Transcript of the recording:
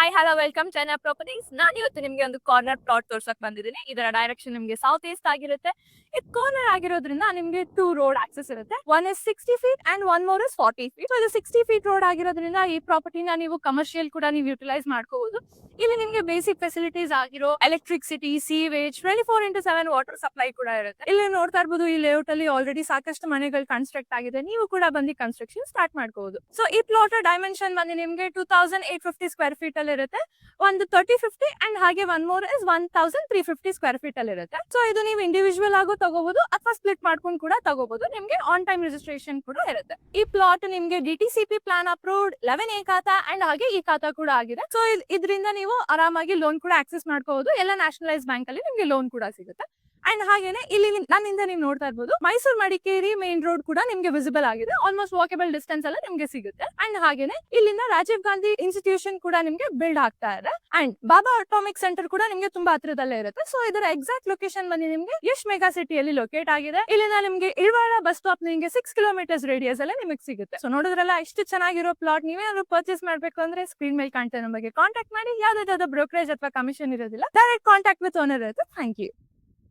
Hi hello welcome Chennai properties. ನಾನು ಇವತ್ತು ನಿಮಗೆ ಒಂದು ಕಾರ್ನರ್ ಪ್ಲಾಟ್ ತೋರ್ಸಕ್ ಬಂದಿದ್ದೀನಿ. ಇದರ ಡೈರೆಕ್ಷನ್ ನಿಮಗೆ ಸೌತ್ ಈಸ್ಟ್ ಆಗಿರುತ್ತೆ. ಇದು ಕಾರ್ನರ್ ಆಗಿರೋದ್ರಿಂದ ನಿಮಗೆ 2 ರೋಡ್ ಆಕ್ಸೆಸ್ ಇರುತ್ತೆ. One is 60 feet and one more is 40 feet. ಇದು 60 ಫೀಟ್ ರೋಡ್ ಆಗಿರೋದ್ರಿಂದ ಈ ಪ್ರಾಪರ್ಟಿನ ನೀವು ಕಮರ್ಷಿಯಲ್ ಕೂಡ ನೀವು ಯುಟಿಲೈಸ್ ಮಾಡ್ಕೋಬಹುದು. ಇಲ್ಲಿ ನಿಮಗೆ ಬೇಸಿಕ್ ಫೆಸಿಲಿಟೀಸ್ ಆಗಿರೋ electricity, sewage, 24x7 water supply ಕೂಡ ಇರುತ್ತೆ. ಇಲ್ಲಿ ನೋಡ್ತಾ ಇರಬಹುದು, ಈ ಲೇಔಟ್ ಅಲ್ಲಿ ಆಲ್ರೆಡಿ ಸಾಕಷ್ಟು ಮನೆಗಳು ಕನ್ಸ್ಟ್ರಕ್ಟ್ ಆಗಿದೆ. ನೀವು ಕೂಡ ಬಂದು ಕನ್ಸ್ಟ್ರಕ್ಷನ್ ಸ್ಟಾರ್ಟ್ ಮಾಡ್ಕೋಬಹುದು. ಸೊ ಈ ಪ್ಲಾಟ್ ಡೈಮೆನ್ಷನ್ ಬಂದು ನಿಮಗೆ 2850 ಸ್ಕ್ವೇರ್ ಫೀಟ್ ಅಲ್ಲಿ ಇರುತ್ತೆ. ಒಂದು 3050 ಅಂಡ್ ಹಾಗೆ one more is 1350 square feet ಅಲ್ಲಿ ಇರುತ್ತೆ. ಸೊ ಇದು ನೀವು ಇಂಡಿವಿಜುವಲ್ ಆಗು ತಗೋಬಹುದು ಅಥವಾ ಸ್ಪ್ಲಿಟ್ ಮಾಡ್ಕೊಂಡು ಕೂಡ ತಗೋಬಹುದು. ನಿಮ್ಗೆ ಆನ್ ಟೈಮ್ ರಿಜಿಸ್ಟ್ರೇಷನ್ ಕೂಡ ಇರುತ್ತೆ. ಈ ಪ್ಲಾಟ್ ನಿಮ್ಗೆ DTCP ಪ್ಲಾನ್ ಅಪ್ರೂವ್ಡ್ 11A ಖಾತಾ ಅಂಡ್ ಹಾಗೆ ಈ ಖಾತಾ ಕೂಡ ಆಗಿದೆ. ಸೊ ಇದರಿಂದ ನೀವು ಆರಾಮಾಗಿ ಲೋನ್ ಕೂಡ ಆಕ್ಸೆಸ್ ಮಾಡ್ಕೋಬಹುದು. ಎಲ್ಲ ನ್ಯಾಷನಲೈಸ್ ಬ್ಯಾಂಕ್ ಅಲ್ಲಿ ನಿಮ್ಗೆ ಲೋನ್ ಕೂಡ ಸಿಗುತ್ತೆ. ಅಂಡ್ ಹಾಗೇನೆ ಇಲ್ಲಿ ನನ್ನಿಂದ ನೀವು ನೋಡ್ತಾ ಇರ್ಬೋದು, ಮೈಸೂರು ಮಡಿಕೇರಿ ಮೇನ್ ರೋಡ್ ಕೂಡ ನಿಮ್ಗೆ ವಿಸಿಬಲ್ ಆಗಿದೆ. ಆಲ್ಮೋಸ್ಟ್ ವಾಕೇಬಲ್ ಡಿಸ್ಟೆನ್ಸ್ ಎಲ್ಲ ನಿಮ್ಗೆ ಸಿಗುತ್ತೆ. ಅಂಡ್ ಹಾಗೇನೆ ಇಲ್ಲಿಂದ ರಾಜೀವ್ ಗಾಂಧಿ ಇನ್ಸ್ಟಿಟ್ಯೂಷನ್ ಕೂಡ ನಿಮ್ಗೆ ಬಿಲ್ಡ್ ಆಗ್ತಾ ಇದೆ. ಅಂಡ್ ಬಾಬಾ ಅಟಾಮಿಕ್ ಸೆಂಟರ್ ಕೂಡ ನಿಮ್ಗೆ ತುಂಬಾ ಹತ್ರದಲ್ಲೇ ಇರುತ್ತೆ. ಸೊ ಇದರ ಎಕ್ಸಾಕ್ಟ್ ಲೊಕೇಶನ್ ಬಂದು ನಿಮ್ಗೆ ಯಶ್ ಮೆಗಾ ಸಿಟಿಯಲ್ಲಿ ಲೊಕೇಟ್ ಆಗಿದೆ. ಇಲ್ಲಿಂದ ನಿಮ್ಗೆ ಇಳವಾಡ ಬಸ್ ಸ್ಟಾಪ್ ನಿಮ್ಗೆ 6 ಕಿಲೋಮೀಟರ್ಸ್ ರೇಡಿಯಸ್ ಅಲ್ಲೇ ನಿಮಗೆ ಸಿಗುತ್ತೆ. ಸೊ ನೋಡಿದ್ರಲ್ಲ, ಇಷ್ಟು ಚೆನ್ನಾಗಿರೋ ಪ್ಲಾಟ್ ನೀವೇನಾದ್ರು ಪರ್ಚೇಸ್ ಮಾಡ್ಬೇಕು ಅಂದ್ರೆ ಸ್ಕ್ರೀನ್ ಮೇಲೆ ಕಾಣ್ತಾ ನಮಗೆ ಕಾಂಟ್ಯಾಕ್ಟ್ ಮಾಡಿ. ಯಾವ್ದಾದ್ರು ಬ್ರೋಕರೇಜ್ ಅಥವಾ ಕಮಿಷನ್ ಇರೋದಿಲ್ಲ. ಡೈರೆಕ್ಟ್ ಕಾಂಟ್ಯಾಕ್ಟ್ ವಿತ್ ಓನರ್ ಇರುತ್ತೆ. Thank you.